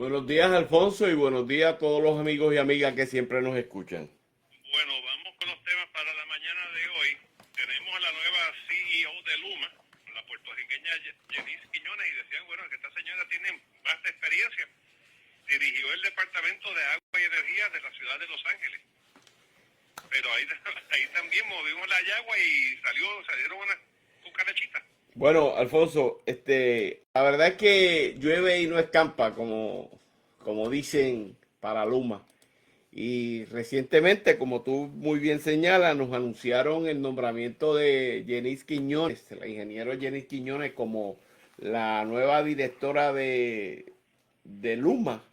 Buenos días, Alfonso, y buenos días a todos los amigos y amigas que siempre nos escuchan. Bueno, vamos con los temas para la mañana de hoy. Tenemos a la nueva CEO de Luma, la puertorriqueña Janice Quiñones, y decían, bueno, que esta señora tiene vasta experiencia. Dirigió el Departamento de Agua y Energía de la ciudad de Los Ángeles. Pero ahí, ahí también movimos la yagua y salieron unas cucarachitas. Bueno, Alfonso, la verdad es que llueve y no escampa, como dicen para Luma. Y recientemente, como tú muy bien señalas, nos anunciaron el nombramiento de Janice Quiñones, la ingeniero Janice Quiñones, como la nueva directora de Luma,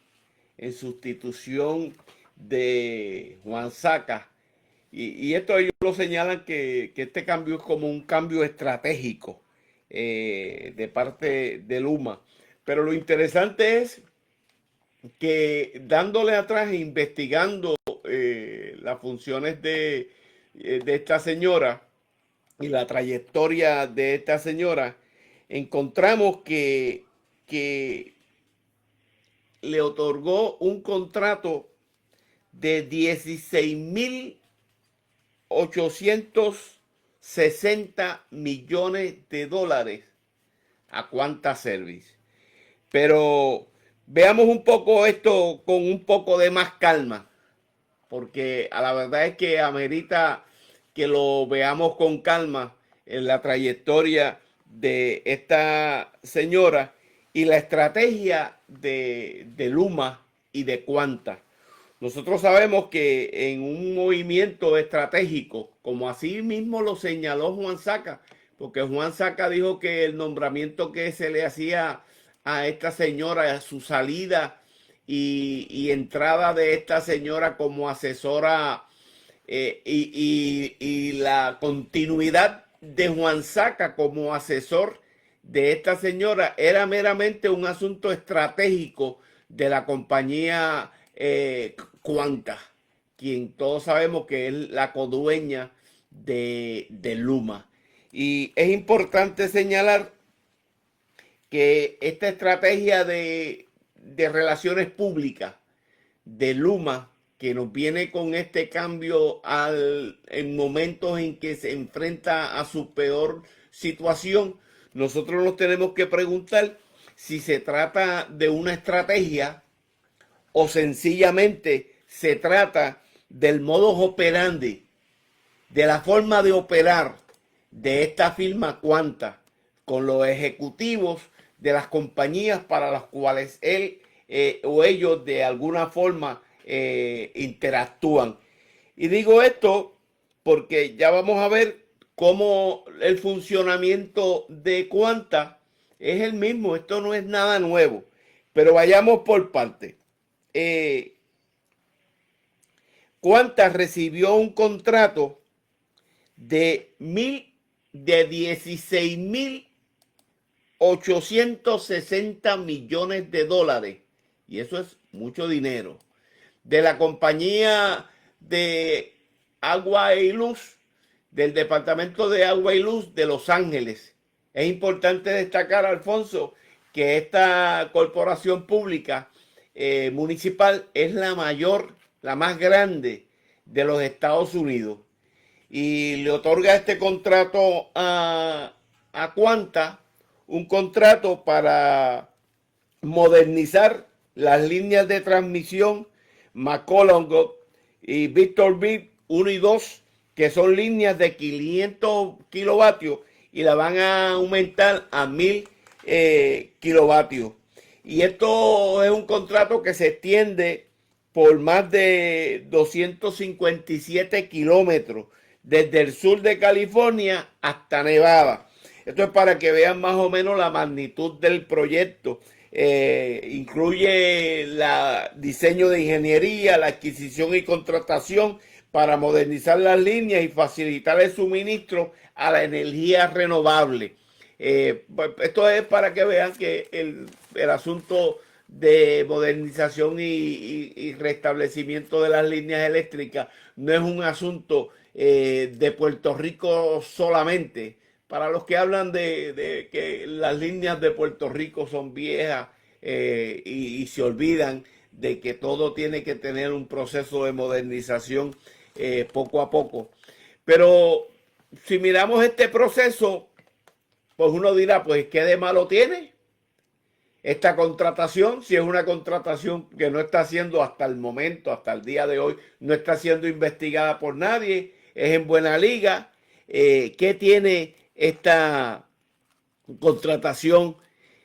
en sustitución de Juan Saca. Y esto ellos lo señalan que este cambio es como un cambio estratégico de parte de Luma. Pero lo interesante es que dándole atrás e investigando las funciones de esta señora y la trayectoria de esta señora, encontramos que le otorgó un contrato de 16.860 millones de dólares a Quanta Service. Pero veamos un poco esto con un poco de más calma, porque a la verdad es que amerita que lo veamos con calma en la trayectoria de esta señora y la estrategia de Luma y de Quanta. Nosotros sabemos que en un movimiento estratégico, como así mismo lo señaló Juan Saca, porque Juan Saca dijo que el nombramiento que se le hacía a esta señora, a su salida y entrada de esta señora como asesora y la continuidad de Juan Saca como asesor de esta señora era meramente un asunto estratégico de la compañía Quanta, quien todos sabemos que es la codueña de Luma. Y es importante señalar que esta estrategia de relaciones públicas de Luma, que nos viene con este cambio en momentos en que se enfrenta a su peor situación, nosotros nos tenemos que preguntar si se trata de una estrategia o sencillamente se trata del modus operandi, de la forma de operar de esta firma Quanta con los ejecutivos de las compañías para las cuales él o ellos de alguna forma interactúan. Y digo esto porque ya vamos a ver cómo el funcionamiento de Quanta es el mismo. Esto no es nada nuevo, pero vayamos por partes. Quanta recibió un contrato de 16.860 millones de dólares. Y eso es mucho dinero. De la compañía de Agua y Luz, del Departamento de Agua y Luz de Los Ángeles. Es importante destacar, Alfonso, que esta corporación pública municipal es la mayor, la más grande de los Estados Unidos. Y le otorga este contrato a Quanta, un contrato para modernizar las líneas de transmisión McCollum y Victorville 1 y 2, que son líneas de 500 kilovatios y la van a aumentar a 1000 kilovatios. Y esto es un contrato que se extiende por más de 257 kilómetros desde el sur de California hasta Nevada. Esto es para que vean más o menos la magnitud del proyecto. Incluye el diseño de ingeniería, la adquisición y contratación para modernizar las líneas y facilitar el suministro a la energía renovable. Esto es para que vean que el asunto de modernización y restablecimiento de las líneas eléctricas no es un asunto de Puerto Rico solamente. Para los que hablan de que las líneas de Puerto Rico son viejas y se olvidan de que todo tiene que tener un proceso de modernización poco a poco. Pero si miramos este proceso, pues uno dirá, pues ¿qué de malo tiene esta contratación? Si es una contratación que no está siendo hasta el momento, hasta el día de hoy, no está siendo investigada por nadie, es en buena liga. ¿Qué tiene esta contratación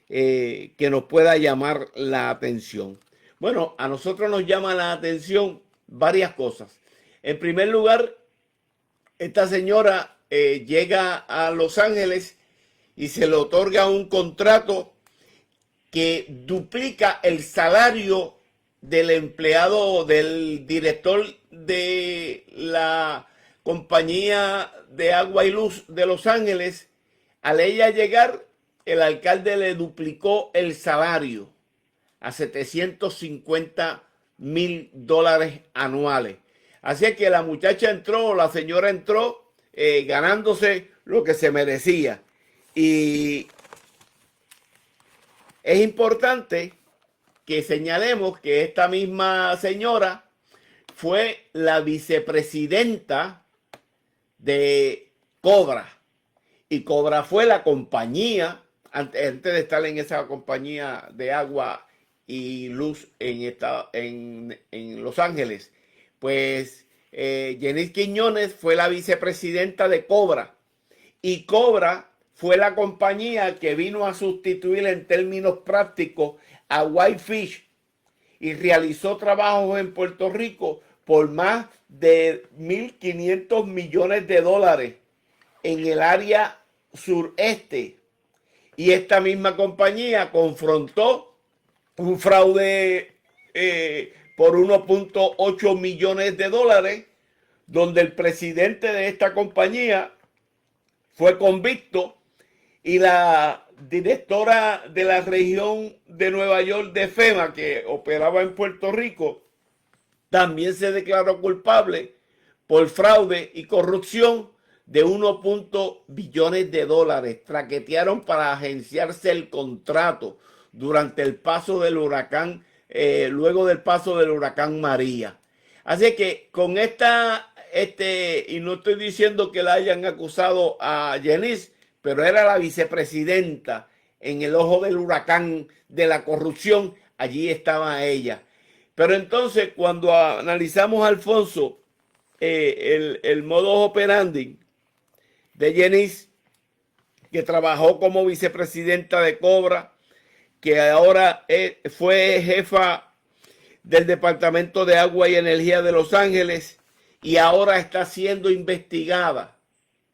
que nos pueda llamar la atención? Bueno, a nosotros nos llama la atención varias cosas. En primer lugar, esta señora llega a Los Ángeles y se le otorga un contrato que duplica el salario del empleado, del director de la compañía de agua y luz de Los Ángeles. Al ella llegar, el alcalde le duplicó el salario a $750,000 anuales. Así que la muchacha entró, la señora entró ganándose lo que se merecía. Y es importante que señalemos que esta misma señora fue la vicepresidenta de Cobra. Y Cobra fue la compañía, antes de estar en esa compañía de agua y luz en Los Ángeles, pues Yenis Quiñones fue la vicepresidenta de Cobra. Y Cobra fue la compañía que vino a sustituir en términos prácticos a Whitefish y realizó trabajos en Puerto Rico por más de 1.500 millones de dólares en el área sureste. Y esta misma compañía confrontó un fraude por 1.8 millones de dólares, donde el presidente de esta compañía fue convicto y la directora de la región de Nueva York de FEMA, que operaba en Puerto Rico, también se declaró culpable por fraude y corrupción de 1. billones de dólares. Traquetearon para agenciarse el contrato durante el paso del huracán, luego del paso del huracán María. Así que con y no estoy diciendo que la hayan acusado a Yenis, pero era la vicepresidenta en el ojo del huracán de la corrupción, allí estaba ella. Pero entonces cuando analizamos, Alfonso, el modus operandi de Yenis, que trabajó como vicepresidenta de Cobra, que ahora fue jefa del Departamento de Agua y Energía de Los Ángeles y ahora está siendo investigada.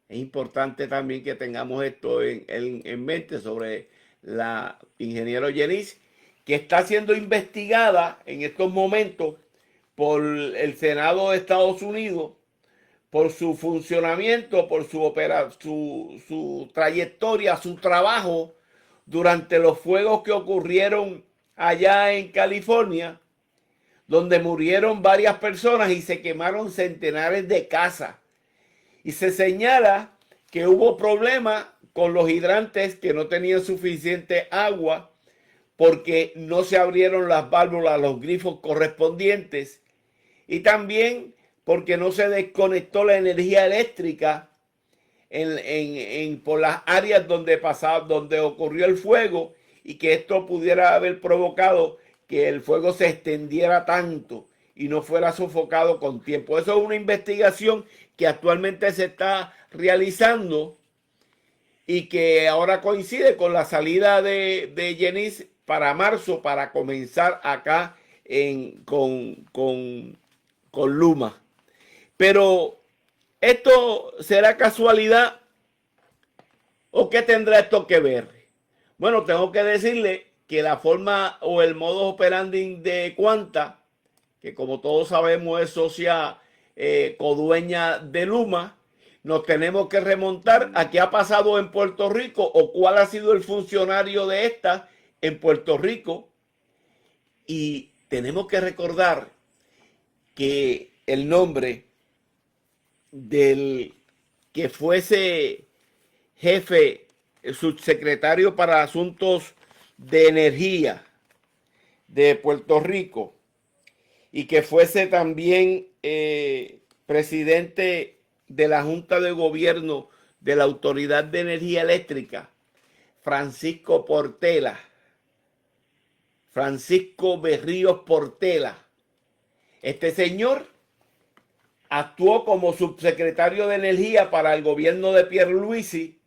Es importante también que tengamos esto en mente sobre la ingeniero Yenis, que está siendo investigada en estos momentos por el Senado de Estados Unidos por su funcionamiento, por su trayectoria, su trabajo durante los fuegos que ocurrieron allá en California, donde murieron varias personas y se quemaron centenares de casas. Y se señala que hubo problemas con los hidrantes que no tenían suficiente agua porque no se abrieron las válvulas, los grifos correspondientes, y también porque no se desconectó la energía eléctrica por las áreas donde ocurrió el fuego, y que esto pudiera haber provocado que el fuego se extendiera tanto y no fuera sofocado con tiempo. Eso es una investigación que actualmente se está realizando y que ahora coincide con la salida de Yenis para marzo, para comenzar acá con Luma. Pero ¿esto será casualidad o qué tendrá esto que ver? Bueno, tengo que decirle que la forma o el modus operandi de Quanta, que como todos sabemos es socia codueña de Luma, nos tenemos que remontar a qué ha pasado en Puerto Rico o cuál ha sido el funcionario de esta en Puerto Rico. Y tenemos que recordar que el nombre del que fuese jefe, subsecretario para asuntos de energía de Puerto Rico y que fuese también presidente de la Junta de Gobierno de la Autoridad de Energía Eléctrica, Francisco Portela, Francisco Berríos Portela. Este señor actuó como subsecretario de Energía para el gobierno de Pierluisi,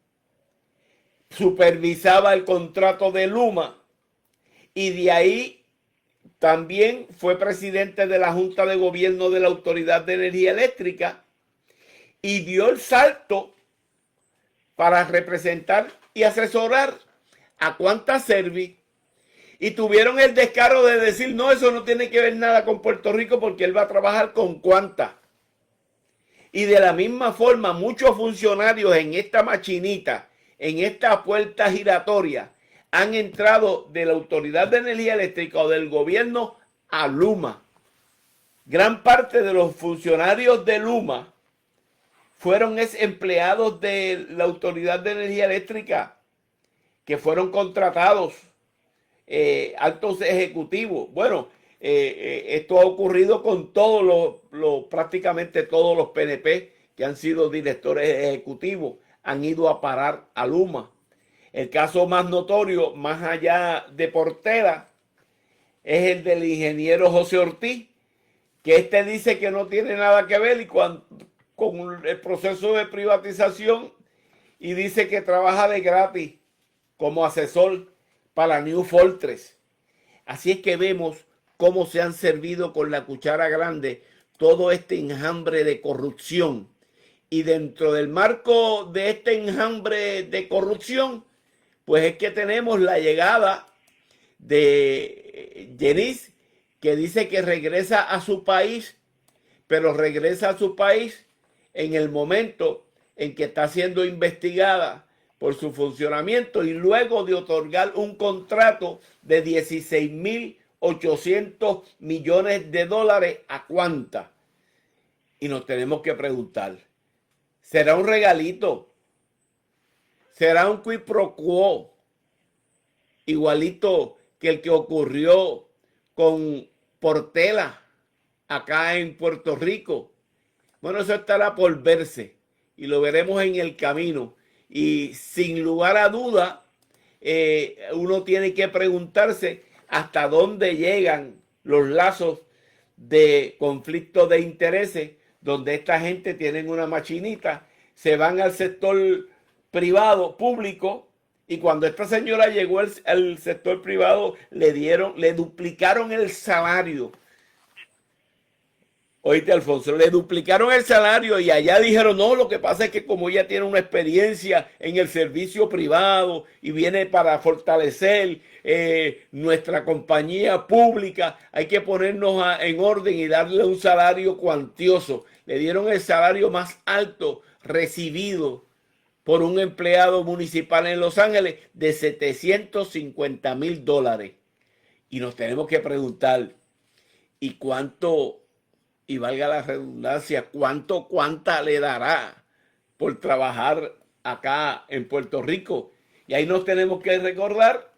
supervisaba el contrato de Luma y de ahí también fue presidente de la Junta de Gobierno de la Autoridad de Energía Eléctrica y dio el salto para representar y asesorar a Quanta Service. Y tuvieron el descaro de decir, no, eso no tiene que ver nada con Puerto Rico porque él va a trabajar con Quanta. Y de la misma forma, muchos funcionarios en esta machinita, en esta puerta giratoria, han entrado de la Autoridad de Energía Eléctrica o del gobierno a Luma. Gran parte de los funcionarios de Luma fueron empleados de la Autoridad de Energía Eléctrica que fueron contratados, altos ejecutivos. Bueno, esto ha ocurrido con todos prácticamente todos los PNP que han sido directores ejecutivos, han ido a parar a Luma. El caso más notorio, más allá de Portela, es el del ingeniero José Ortiz, que dice que no tiene nada que ver con el proceso de privatización y dice que trabaja de gratis como asesor para New Fortress. Así es que vemos cómo se han servido con la cuchara grande todo este enjambre de corrupción. Y dentro del marco de este enjambre de corrupción, pues es que tenemos la llegada de Yanis, que dice que regresa a su país, pero regresa a su país en el momento en que está siendo investigada por su funcionamiento y luego de otorgar un contrato de 16.800 millones de dólares a Quanta. Y nos tenemos que preguntar, ¿será un regalito? ¿Será un quid pro quo? Igualito que el que ocurrió con Portela acá en Puerto Rico. Bueno, eso estará por verse y lo veremos en el camino. Y sin lugar a duda, uno tiene que preguntarse hasta dónde llegan los lazos de conflicto de intereses, donde esta gente tienen una machinita, se van al sector privado, público, y cuando esta señora llegó al sector privado, le duplicaron el salario. Oíste, Alfonso, le duplicaron el salario y allá dijeron, no, lo que pasa es que como ella tiene una experiencia en el servicio privado y viene para fortalecer nuestra compañía pública, hay que ponernos en orden y darle un salario cuantioso. Le dieron el salario más alto recibido por un empleado municipal en Los Ángeles de $750,000. Y nos tenemos que preguntar, ¿y cuánto? Y valga la redundancia, ¿cuánta le dará por trabajar acá en Puerto Rico? Y ahí nos tenemos que recordar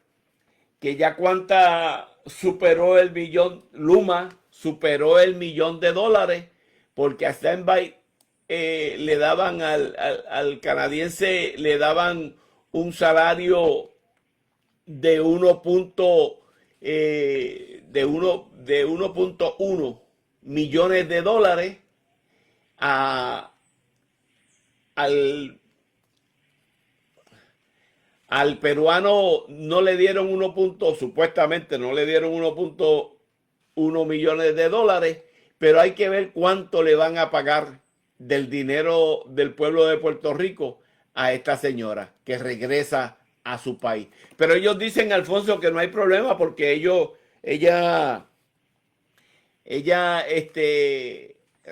que ya Quanta superó el millón, Luma superó el $1,000,000, porque a Standby le daban al canadiense, le daban un salario de 1.1 millones de dólares al peruano no le dieron supuestamente no le dieron 1.1 millones de dólares, pero hay que ver cuánto le van a pagar del dinero del pueblo de Puerto Rico a esta señora que regresa a su país. Pero ellos dicen, Alfonso, que no hay problema porque ella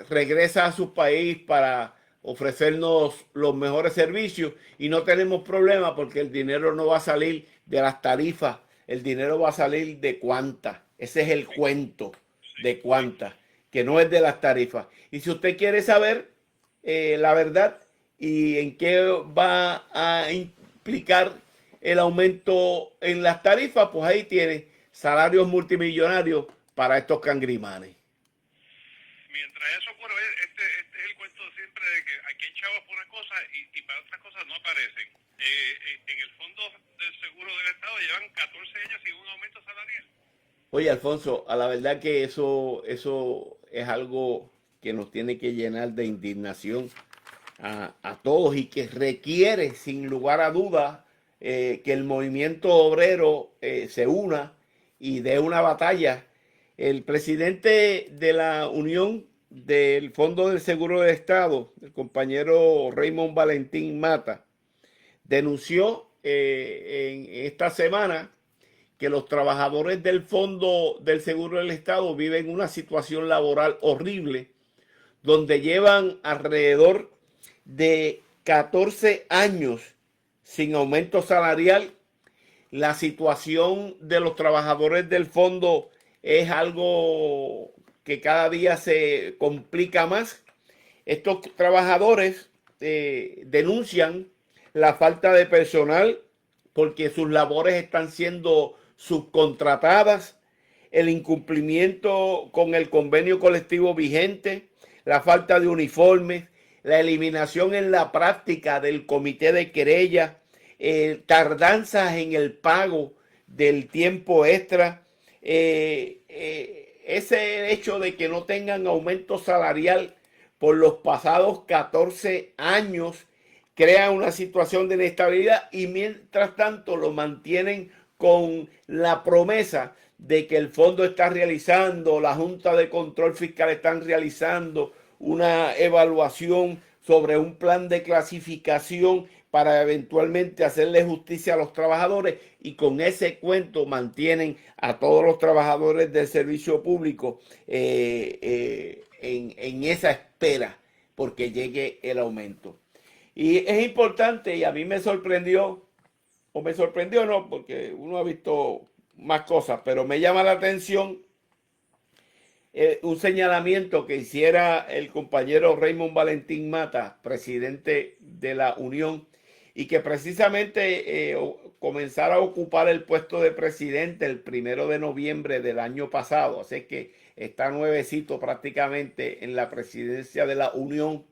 regresa a su país para ofrecernos los mejores servicios y no tenemos problema porque el dinero no va a salir de las tarifas, el dinero va a salir de Quanta. Ese es el cuento de Quanta, que no es de las tarifas. Y si usted quiere saber la verdad y en qué va a implicar el aumento en las tarifas, pues ahí tiene salarios multimillonarios para estos cangrimanes. Mientras eso ocurre, este es el cuento siempre de que aquí hay chavos por una cosa y para otras cosas no aparecen. En el Fondo del Seguro del Estado llevan 14 años sin un aumento salarial. Oye, Alfonso, a la verdad que eso es algo que nos tiene que llenar de indignación a todos y que requiere, sin lugar a dudas, que el movimiento obrero se una y dé una batalla. El presidente de la Unión del Fondo del Seguro del Estado, el compañero Raymond Valentín Mata, denunció en esta semana que los trabajadores del Fondo del Seguro del Estado viven una situación laboral horrible, donde llevan alrededor de 14 años sin aumento salarial. La situación de los trabajadores del fondo es algo que cada día se complica más. Estos trabajadores denuncian la falta de personal porque sus labores están siendo subcontratadas, el incumplimiento con el convenio colectivo vigente, la falta de uniformes, la eliminación en la práctica del comité de querella, tardanzas en el pago del tiempo extra, ese hecho de que no tengan aumento salarial por los pasados 14 años crea una situación de inestabilidad y mientras tanto lo mantienen con la promesa de que el fondo está realizando, la Junta de Control Fiscal están realizando una evaluación sobre un plan de clasificación para eventualmente hacerle justicia a los trabajadores y con ese cuento mantienen a todos los trabajadores del servicio público en esa espera porque llegue el aumento. Y es importante y a mí me sorprendió, o me sorprendió no, porque uno ha visto más cosas, pero me llama la atención un señalamiento que hiciera el compañero Raymond Valentín Mata, presidente de la Unión, y que precisamente comenzara a ocupar el puesto de presidente el 1 de noviembre del año pasado. Así que está nuevecito prácticamente en la presidencia de la Unión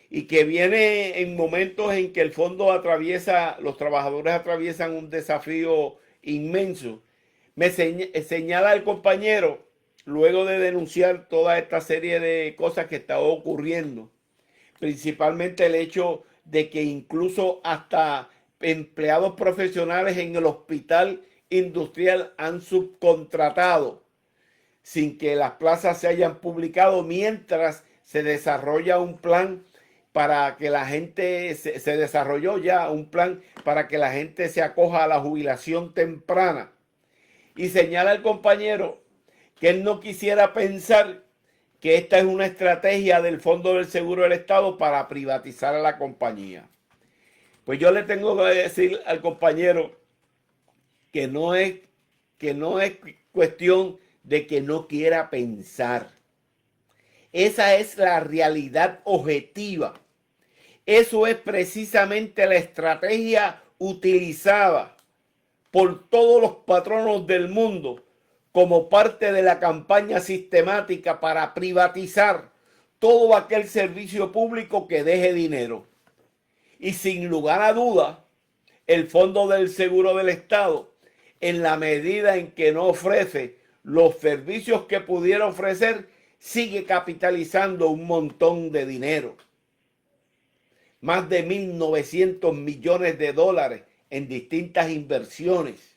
y que viene en momentos en que el fondo atraviesa, los trabajadores atraviesan un desafío inmenso. Me señala el compañero, luego de denunciar toda esta serie de cosas que está ocurriendo, principalmente el hecho de que incluso hasta empleados profesionales en el hospital industrial han subcontratado sin que las plazas se hayan publicado mientras se desarrolla un plan para que la gente, se desarrolló ya un plan para que la gente se acoja a la jubilación temprana. Y señala el compañero que él no quisiera pensar que esta es una estrategia del Fondo del Seguro del Estado para privatizar a la compañía. Pues yo le tengo que decir al compañero que no es cuestión de que no quiera pensar. Esa es la realidad objetiva. Eso es precisamente la estrategia utilizada por todos los patronos del mundo como parte de la campaña sistemática para privatizar todo aquel servicio público que deje dinero. Y sin lugar a duda, el Fondo del Seguro del Estado, en la medida en que no ofrece los servicios que pudiera ofrecer, sigue capitalizando un montón de dinero. Más de 1.900 millones de dólares en distintas inversiones.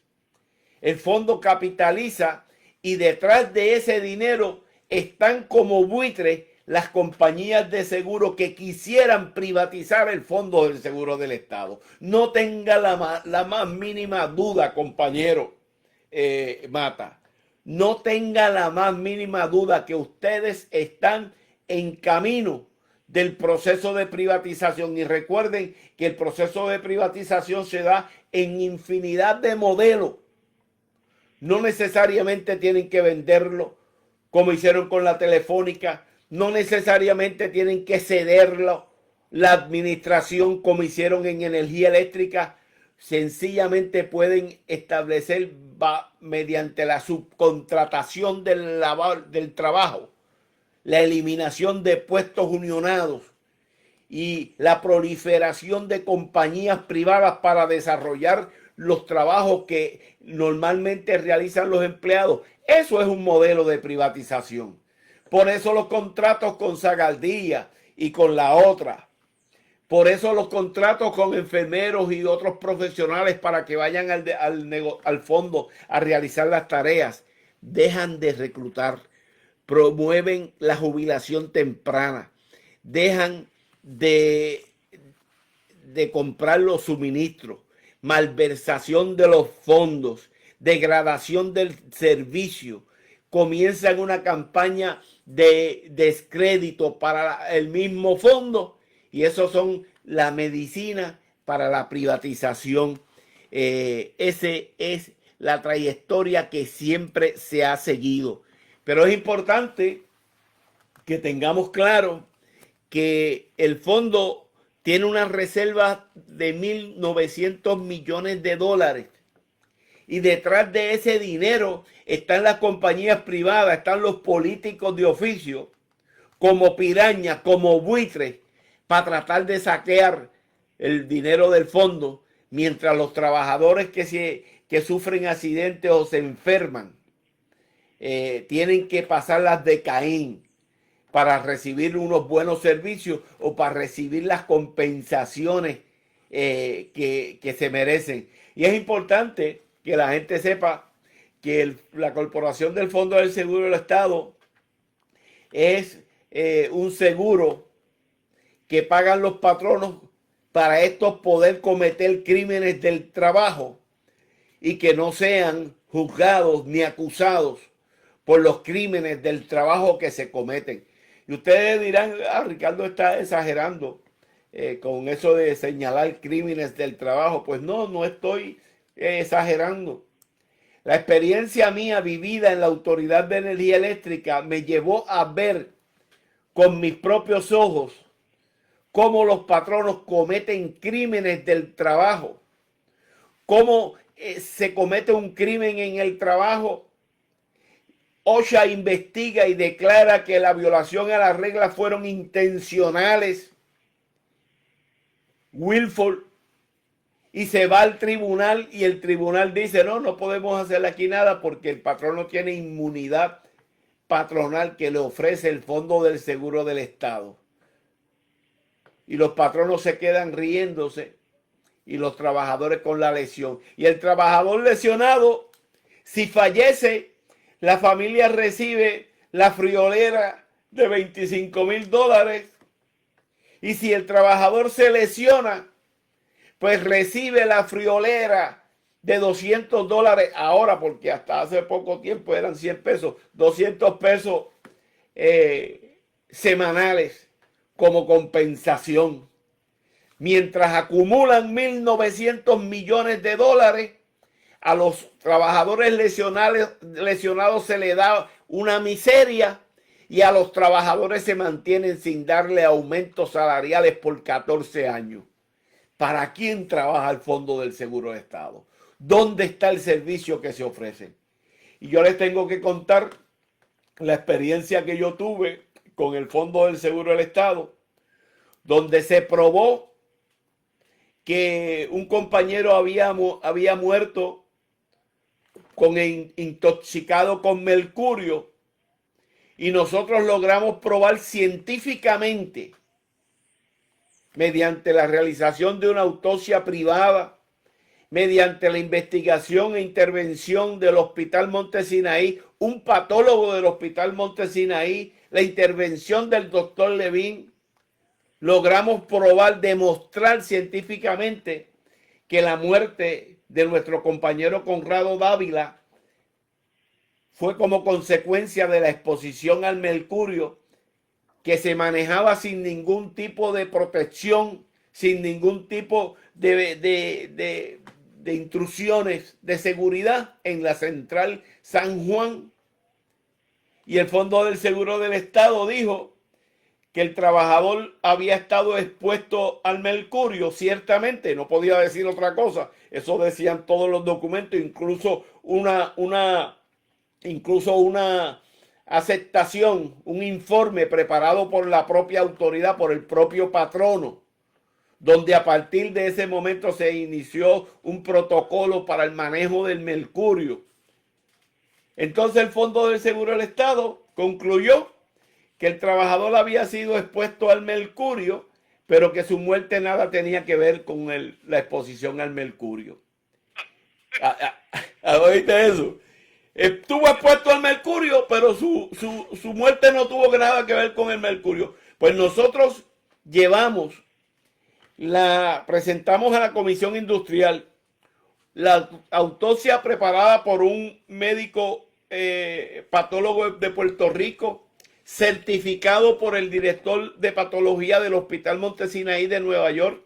El fondo capitaliza y detrás de ese dinero están como buitres las compañías de seguro que quisieran privatizar el Fondo del Seguro del Estado. No tenga la más mínima duda, compañero Mata. No tenga la más mínima duda que ustedes están en camino del proceso de privatización. Y recuerden que el proceso de privatización se da en infinidad de modelos. No necesariamente tienen que venderlo como hicieron con la Telefónica. No necesariamente tienen que cederlo la administración como hicieron en energía eléctrica. sencillamente pueden establecer mediante la subcontratación del trabajo, la eliminación de puestos unionados y la proliferación de compañías privadas para desarrollar los trabajos que normalmente realizan los empleados. Eso es un modelo de privatización. Por eso los contratos con Sagaldía y con la otra. Por eso los contratos con enfermeros y otros profesionales para que vayan al fondo a realizar las tareas. Dejan de reclutar, promueven la jubilación temprana, dejan de comprar los suministros, malversación de los fondos, degradación del servicio. Comienzan una campaña de descrédito para el mismo fondo y eso son la medicina para la privatización. Esa es la trayectoria que siempre se ha seguido. Pero es importante que tengamos claro que el fondo tiene una reserva de 1.900 millones de dólares. Y detrás de ese dinero están las compañías privadas, están los políticos de oficio, como pirañas, como buitres, para tratar de saquear el dinero del fondo, mientras los trabajadores que sufren accidentes o se enferman tienen que pasar las de Caín para recibir unos buenos servicios o para recibir las compensaciones que se merecen. Y es importante que la gente sepa que la Corporación del Fondo del Seguro del Estado es un seguro que pagan los patronos para estos poder cometer crímenes del trabajo y que no sean juzgados ni acusados por los crímenes del trabajo que se cometen. Y ustedes dirán, Ricardo está exagerando con eso de señalar crímenes del trabajo. Pues no estoy exagerando. La experiencia mía vivida en la Autoridad de Energía Eléctrica me llevó a ver con mis propios ojos cómo los patronos cometen crímenes del trabajo, cómo se comete un crimen en el trabajo. OSHA investiga y declara que la violación a las reglas fueron intencionales, willful, y se va al tribunal y el tribunal dice, no podemos hacer aquí nada porque el patrón no tiene inmunidad patronal que le ofrece el Fondo del Seguro del Estado. Y los patronos se quedan riéndose y los trabajadores con la lesión. Y el trabajador lesionado, si fallece, la familia recibe la friolera de $25,000. Y si el trabajador se lesiona, pues recibe la friolera de $200 ahora, porque hasta hace poco tiempo eran 100 pesos, 200 pesos semanales como compensación. Mientras acumulan 1.900 millones de dólares, a los trabajadores lesionados se les da una miseria y a los trabajadores se mantienen sin darle aumentos salariales por 14 años. ¿Para quién trabaja el Fondo del Seguro del Estado? ¿Dónde está el servicio que se ofrece? Y yo les tengo que contar la experiencia que yo tuve con el Fondo del Seguro del Estado, donde se probó que un compañero había muerto intoxicado con mercurio y nosotros logramos probar científicamente, mediante la realización de una autopsia privada, mediante la investigación e intervención del Hospital Monte Sinaí, un patólogo del Hospital Monte Sinaí, la intervención del doctor Levin, logramos probar, demostrar científicamente que la muerte de nuestro compañero Conrado Dávila fue como consecuencia de la exposición al mercurio, que se manejaba sin ningún tipo de protección, sin ningún tipo de intrusiones de seguridad en la central San Juan. Y el Fondo del Seguro del Estado dijo que el trabajador había estado expuesto al mercurio, ciertamente, no podía decir otra cosa. Eso decían todos los documentos, incluso una aceptación, un informe preparado por la propia autoridad, por el propio patrono, donde a partir de ese momento se inició un protocolo para el manejo del mercurio. Entonces el Fondo del Seguro del Estado concluyó que el trabajador había sido expuesto al mercurio, pero que su muerte nada tenía que ver con la exposición al mercurio. ¿Oíste eso? Estuvo expuesto al mercurio, pero su muerte no tuvo nada que ver con el mercurio. Pues nosotros presentamos a la Comisión Industrial la autopsia preparada por un médico patólogo de Puerto Rico, certificado por el director de patología del Hospital Montesinaí de Nueva York,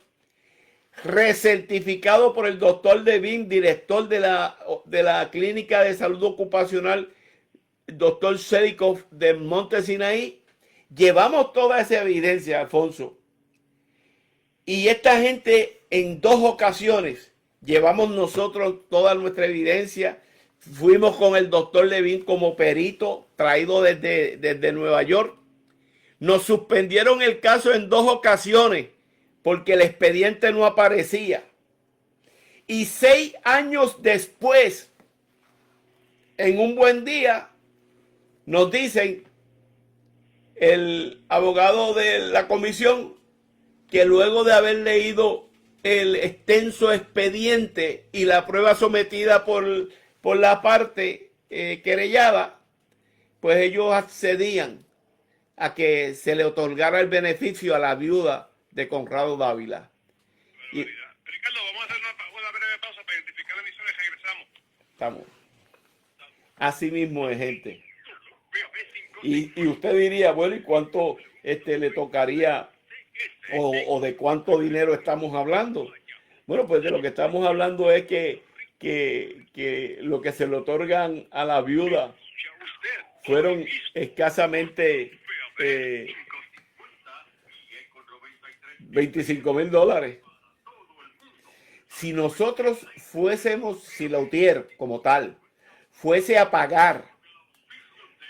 recertificado por el doctor Levin, director de la Clínica de Salud Ocupacional, doctor Sedikov de Montesinaí. Llevamos toda esa evidencia, Alfonso. Y esta gente en 2 ocasiones llevamos nosotros toda nuestra evidencia. Fuimos con el doctor Levin como perito traído desde Nueva York. Nos suspendieron el caso en 2 ocasiones porque el expediente no aparecía. Y 6 años después, en un buen día, nos dicen el abogado de la comisión que luego de haber leído el extenso expediente y la prueba sometida por la parte querellada, pues ellos accedían a que se le otorgara el beneficio a la viuda de Conrado Dávila. Ricardo, vamos a hacer una breve pausa para identificar la emisión y regresamos. Estamos. Así mismo es, gente. Y usted diría, bueno, ¿y cuánto le tocaría o de cuánto dinero estamos hablando? Bueno, pues de lo que estamos hablando es que lo que se le otorgan a la viuda fueron escasamente $25,000. Si nosotros fuésemos, si Lautier como tal, fuese a pagar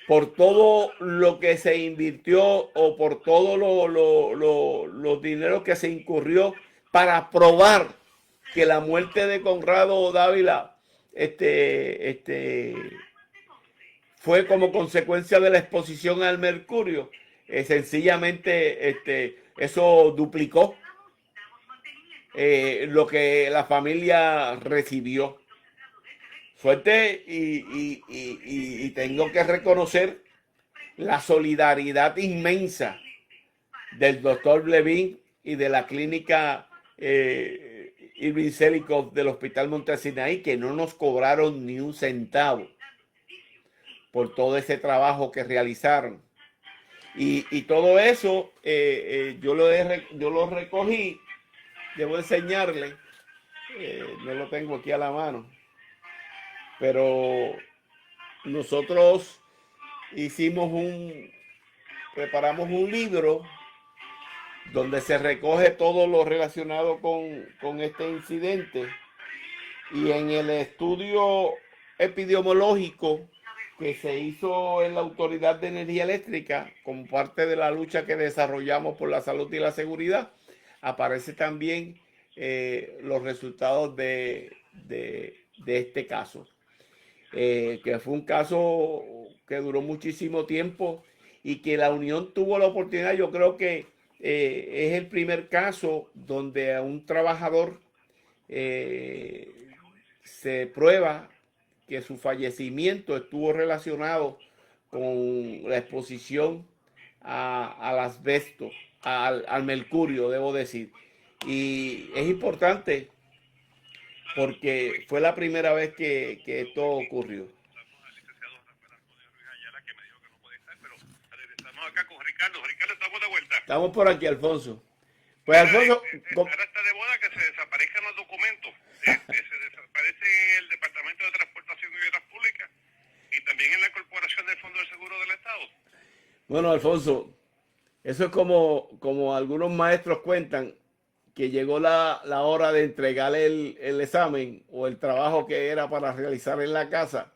por todo lo que se invirtió o por todos los dineros que se incurrió para probar que la muerte de Conrado Dávila fue como consecuencia de la exposición al mercurio, sencillamente eso duplicó lo que la familia recibió. Suerte y tengo que reconocer la solidaridad inmensa del doctor Levin y de la clínica Irving Sedikov del Hospital Montesinaí, que no nos cobraron ni un centavo por todo ese trabajo que realizaron. Y todo eso yo lo recogí. Debo enseñarle, no lo tengo aquí a la mano, pero nosotros preparamos un libro donde se recoge todo lo relacionado con este incidente, y en el estudio epidemiológico que se hizo en la Autoridad de Energía Eléctrica como parte de la lucha que desarrollamos por la salud y la seguridad, aparece también los resultados de este caso, que fue un caso que duró muchísimo tiempo y que la Unión tuvo la oportunidad. Yo creo que es el primer caso donde a un trabajador se prueba que su fallecimiento estuvo relacionado con la exposición al asbesto, al mercurio, debo decir. Y es importante porque fue la primera vez que esto ocurrió. Estamos acá con Ricardo. Ricardo, estamos de vuelta. Estamos por aquí, Alfonso. Pues Alfonso, ahora está de moda que se desaparezcan los documentos. Se desaparece en el Departamento de Transportación y Obras Públicas y también en la Corporación del Fondo del Seguro del Estado. Bueno, Alfonso, Eso es como algunos maestros cuentan que llegó la hora de entregar el examen o el trabajo que era para realizar en la casa.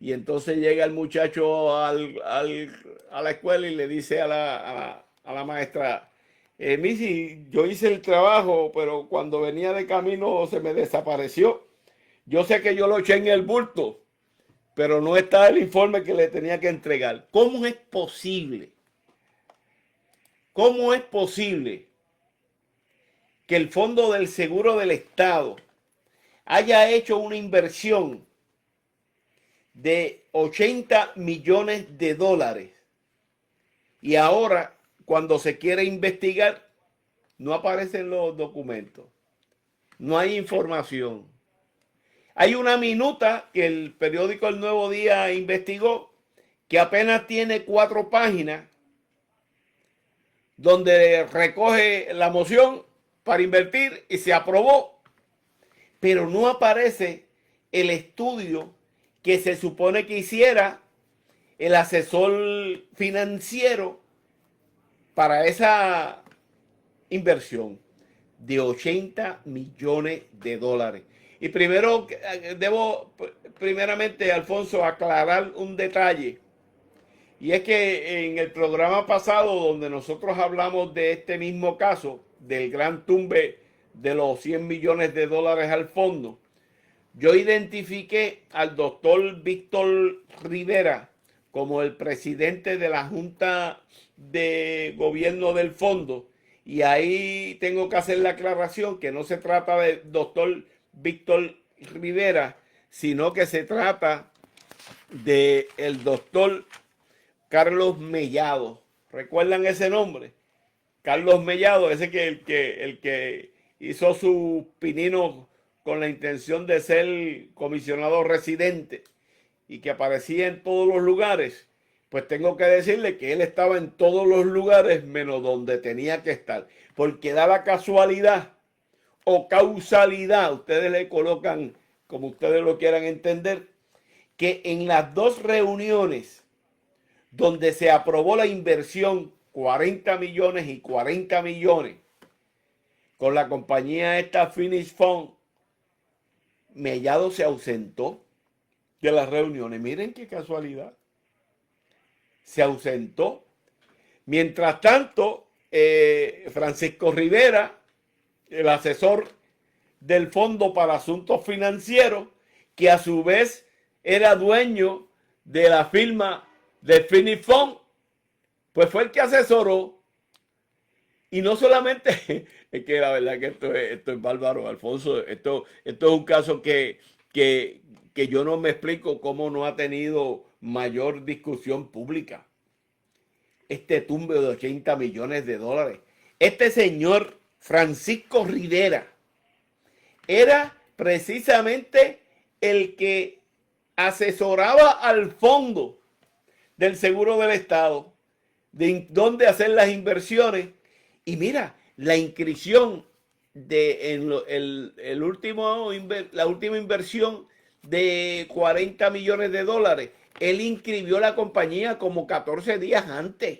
Y entonces llega el muchacho a la escuela y le dice a la maestra, Missy, yo hice el trabajo, pero cuando venía de camino se me desapareció. Yo sé que yo lo eché en el bulto, pero no está el informe que le tenía que entregar. ¿Cómo es posible? ¿Cómo es posible que el Fondo del Seguro del Estado haya hecho una inversión de 80 millones de dólares y ahora cuando se quiere investigar no aparecen los documentos, no hay información? Hay una minuta que el periódico El Nuevo Día investigó que apenas tiene 4 páginas donde recoge la moción para invertir y se aprobó, pero no aparece el estudio que se supone que hiciera el asesor financiero para esa inversión de 80 millones de dólares. Y primero debo, primeramente, Alfonso, aclarar un detalle. Y es que en el programa pasado, donde nosotros hablamos de este mismo caso, del gran tumbe de los 100 millones de dólares al fondo, yo identifiqué al doctor Víctor Rivera como el presidente de la Junta de Gobierno del Fondo. Y ahí tengo que hacer la aclaración que no se trata del doctor Víctor Rivera, sino que se trata del doctor Carlos Mellado. ¿Recuerdan ese nombre? Carlos Mellado, ese que el que hizo su pinino con la intención de ser comisionado residente y que aparecía en todos los lugares. Pues tengo que decirle que él estaba en todos los lugares menos donde tenía que estar. Porque da la casualidad o causalidad, ustedes le colocan como ustedes lo quieran entender, que en las 2 reuniones donde se aprobó la inversión 40 millones y 40 millones con la compañía esta Phoenix Fund, Mellado se ausentó de las reuniones. Miren qué casualidad. Se ausentó. Mientras tanto, Francisco Rivera, el asesor del Fondo para Asuntos Financieros, que a su vez era dueño de la firma de Phoenix Fund, pues fue el que asesoró. Y no solamente, es que la verdad que esto es bárbaro, Alfonso. Esto es un caso que yo no me explico cómo no ha tenido mayor discusión pública. Este tumbe de 80 millones de dólares. Este señor Francisco Rivera era precisamente el que asesoraba al Fondo del Seguro del Estado de dónde hacer las inversiones. Y mira, la inscripción de la última inversión de 40 millones de dólares, él inscribió la compañía como 14 días antes.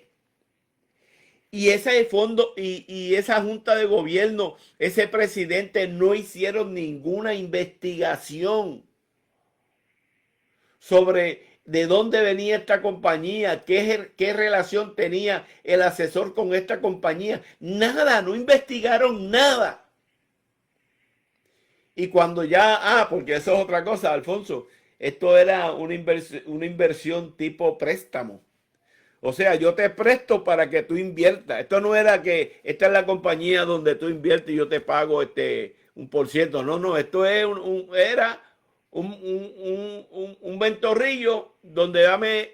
Y ese fondo y esa junta de gobierno, ese presidente no hicieron ninguna investigación sobre de dónde venía esta compañía, qué relación tenía el asesor con esta compañía. Nada, no investigaron nada. Y cuando ya, porque eso es otra cosa, Alfonso, esto era una inversión tipo préstamo. O sea, yo te presto para que tú inviertas. Esto no era que esta es la compañía donde tú inviertes y yo te pago 1%. No, esto es era un ventorrillo donde dame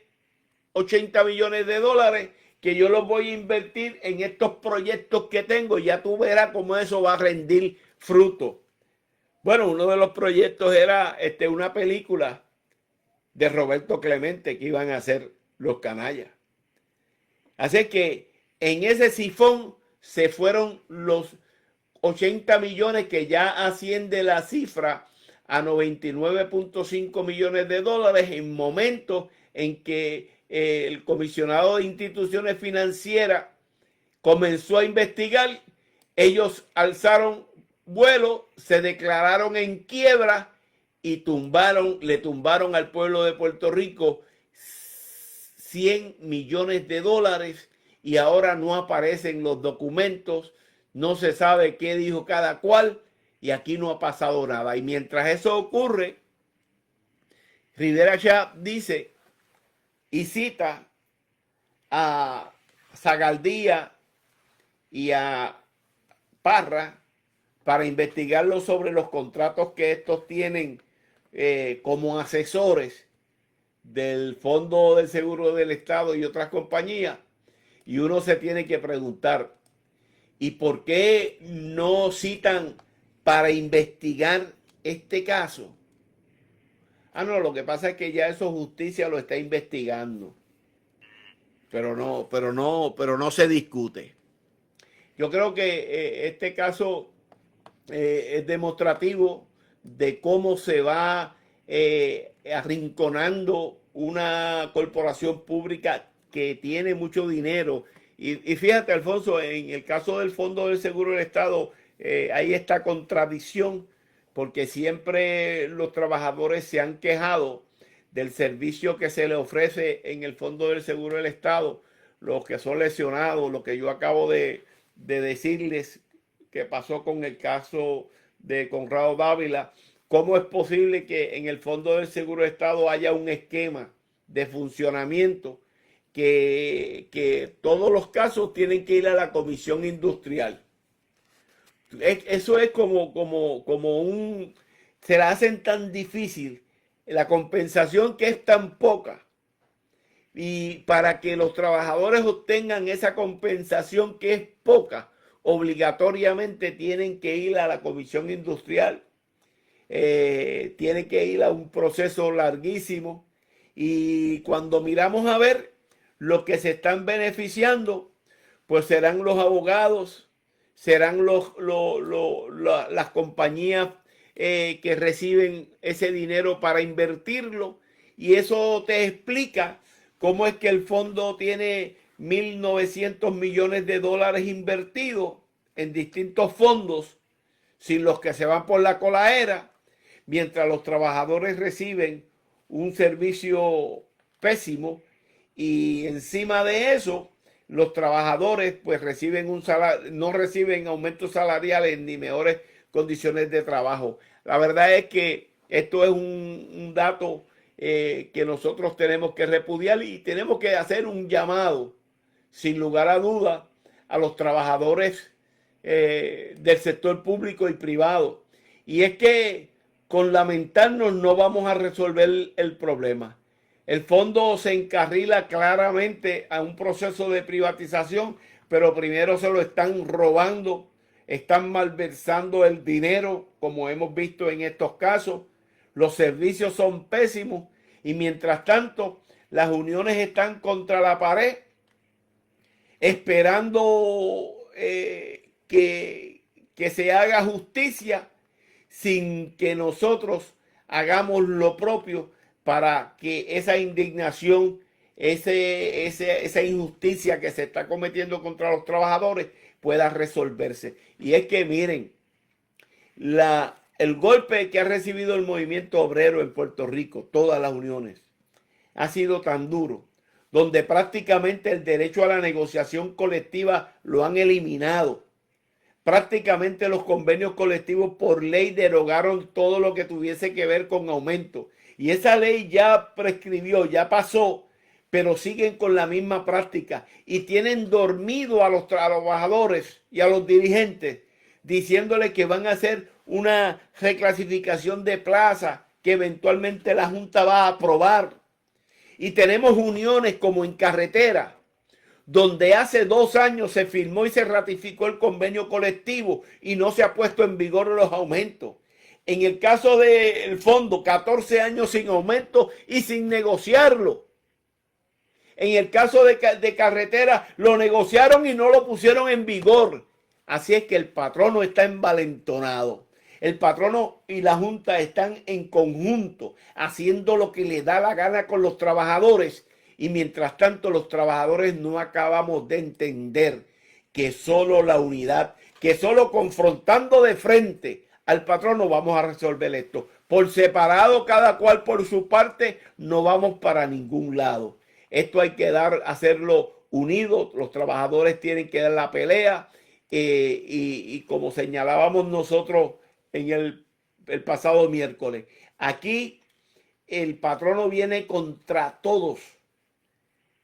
80 millones de dólares que yo los voy a invertir en estos proyectos que tengo. Ya tú verás cómo eso va a rendir fruto. Bueno, uno de los proyectos era una película de Roberto Clemente que iban a hacer los canallas. Así que en ese sifón se fueron los 80 millones que ya asciende la cifra a 99.5 millones de dólares en momentos en que el comisionado de instituciones financieras comenzó a investigar, ellos alzaron vuelo, se declararon en quiebra y le tumbaron al pueblo de Puerto Rico 100 millones de dólares y ahora no aparecen los documentos, no se sabe qué dijo cada cual y aquí no ha pasado nada. Y mientras eso ocurre, Rivera Schatz dice y cita a Zagaldía y a Parra para investigarlo sobre los contratos que estos tienen como asesores del Fondo del Seguro del Estado y otras compañías. Y uno se tiene que preguntar, ¿y por qué no citan para investigar este caso? Ah, no, lo que pasa es que ya eso justicia lo está investigando. Pero no se discute. Yo creo que este caso es demostrativo de cómo se va arrinconando una corporación pública que tiene mucho dinero. Y fíjate, Alfonso, en el caso del Fondo del Seguro del Estado, hay esta contradicción, porque siempre los trabajadores se han quejado del servicio que se le ofrece en el Fondo del Seguro del Estado, los que son lesionados, lo que yo acabo de decirles que pasó con el caso de Conrado Dávila. ¿Cómo es posible que en el Fondo del Seguro del Estado haya un esquema de funcionamiento que todos los casos tienen que ir a la comisión industrial? Eso es como se la hacen tan difícil, la compensación que es tan poca. Y para que los trabajadores obtengan esa compensación que es poca, obligatoriamente tienen que ir a la comisión industrial, tienen que ir a un proceso larguísimo. Y cuando miramos a ver los que se están beneficiando, pues serán los abogados, serán las compañías que reciben ese dinero para invertirlo. Y eso te explica cómo es que el fondo tiene 1.900 millones de dólares invertidos en distintos fondos, sin los que se van por la colaera, mientras los trabajadores reciben un servicio pésimo y encima de eso los trabajadores pues reciben no reciben aumentos salariales ni mejores condiciones de trabajo. La verdad es que esto es un dato que nosotros tenemos que repudiar y tenemos que hacer un llamado, sin lugar a duda, a los trabajadores del sector público y privado. Y es que con lamentarnos no vamos a resolver el problema. El fondo se encarrila claramente a un proceso de privatización, pero primero se lo están robando, están malversando el dinero, como hemos visto en estos casos. Los servicios son pésimos y mientras tanto las uniones están contra la pared esperando que se haga justicia sin que nosotros hagamos lo propio para que esa indignación, esa injusticia que se está cometiendo contra los trabajadores pueda resolverse. Y es que miren, el golpe que ha recibido el movimiento obrero en Puerto Rico, todas las uniones, ha sido tan duro, donde prácticamente el derecho a la negociación colectiva lo han eliminado. Prácticamente los convenios colectivos por ley derogaron todo lo que tuviese que ver con aumento. Y esa ley ya prescribió, ya pasó, pero siguen con la misma práctica y tienen dormido a los trabajadores y a los dirigentes, diciéndoles que van a hacer una reclasificación de plaza que eventualmente la Junta va a aprobar. Y tenemos uniones como en carretera, donde hace 2 años se firmó y se ratificó el convenio colectivo y no se ha puesto en vigor los aumentos. En el caso del fondo, 14 años sin aumento y sin negociarlo. En el caso de carretera, lo negociaron y no lo pusieron en vigor. Así es que el patrono está envalentonado. El patrono y la Junta están en conjunto haciendo lo que le da la gana con los trabajadores. Y mientras tanto, los trabajadores no acabamos de entender que solo la unidad, que solo confrontando de frente al patrono vamos a resolver esto. Por separado, cada cual por su parte, no vamos para ningún lado. Esto hay que hacerlo unido. Los trabajadores tienen que dar la pelea. Y como señalábamos nosotros en el pasado miércoles, aquí el patrono viene contra todos.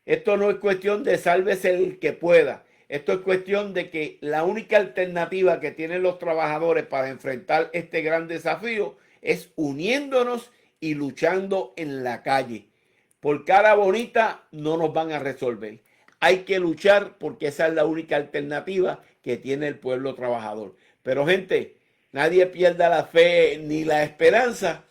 Esto no es cuestión de sálvese el que pueda. Esto es cuestión de que la única alternativa que tienen los trabajadores para enfrentar este gran desafío es uniéndonos y luchando en la calle. Por cara bonita no nos van a resolver. Hay que luchar porque esa es la única alternativa que tiene el pueblo trabajador. Pero gente, nadie pierda la fe ni la esperanza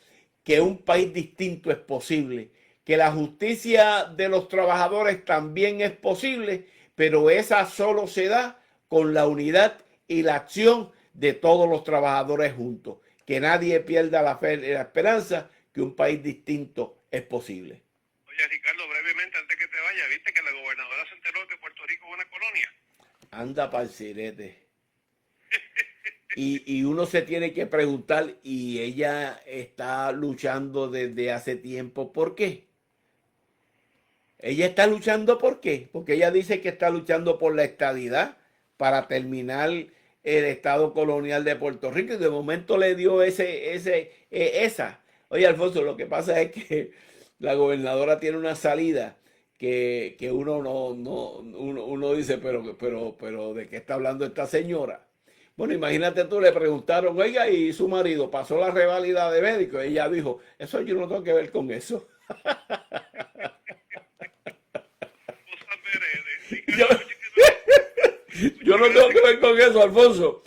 que un país distinto es posible, que la justicia de los trabajadores también es posible, pero esa solo se da con la unidad y la acción de todos los trabajadores juntos. Que nadie pierda la fe y la esperanza que un país distinto es posible. Oye, Ricardo, brevemente, antes que te vaya, ¿viste que la gobernadora se enteró que Puerto Rico es una colonia? Anda pa'l sirete. Y uno se tiene que preguntar, y ella está luchando desde hace tiempo, ¿por qué? Ella está luchando ¿por qué? Porque ella dice que está luchando por la estadidad para terminar el estado colonial de Puerto Rico y de momento le dio esa. Oye, Alfonso, lo que pasa es que la gobernadora tiene una salida que uno uno dice, pero ¿de qué está hablando esta señora? Bueno, imagínate tú, le preguntaron, oiga, ¿y su marido pasó la reválida de médico? Y ella dijo, eso yo no tengo que ver con eso. Yo, yo no tengo que ver con eso, Alfonso.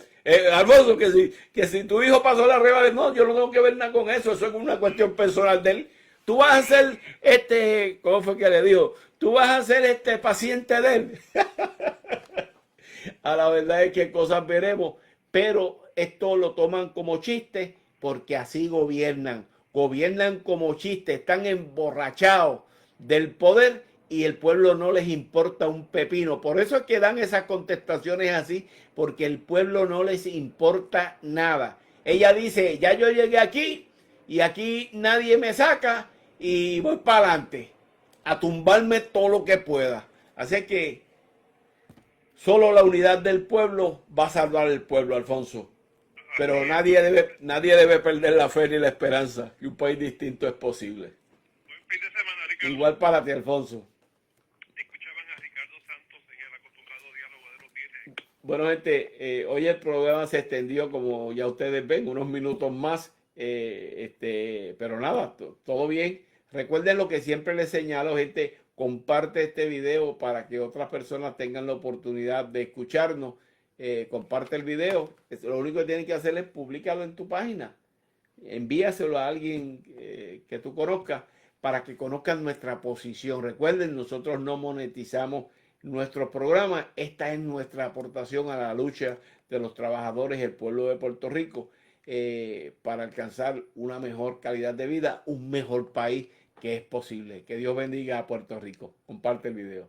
Alfonso, que si tu hijo pasó la reválida, no, yo no tengo que ver nada con eso. Eso es una cuestión personal de él. Tú vas a ser ¿cómo fue que le dijo? Tú vas a ser paciente de él. A la verdad es que cosas veremos, pero esto lo toman como chiste porque así gobiernan. Gobiernan como chiste, están emborrachados del poder y el pueblo no les importa un pepino. Por eso es que dan esas contestaciones así, porque el pueblo no les importa nada. Ella dice, ya yo llegué aquí y aquí nadie me saca y voy para adelante a tumbarme todo lo que pueda. Así que solo la unidad del pueblo va a salvar el pueblo, Alfonso. Pero nadie debe perder la fe ni la esperanza que un país distinto es posible. Buen fin de semana, Ricardo. Igual para ti, Alfonso. Escuchaban a Ricardo Santos en el acostumbrado diálogo de los viernes. Bueno, gente, hoy el programa se extendió, como ya ustedes ven, unos minutos más. Pero nada, todo bien. Recuerden lo que siempre les señalo, gente, comparte este video para que otras personas tengan la oportunidad de escucharnos. Comparte el video. Lo único que tienen que hacer es publicarlo en tu página. Envíaselo a alguien que tú conozcas para que conozcan nuestra posición. Recuerden, nosotros no monetizamos nuestro programa. Esta es nuestra aportación a la lucha de los trabajadores del pueblo de Puerto Rico para alcanzar una mejor calidad de vida, un mejor país que es posible. Que Dios bendiga a Puerto Rico. Comparte el video.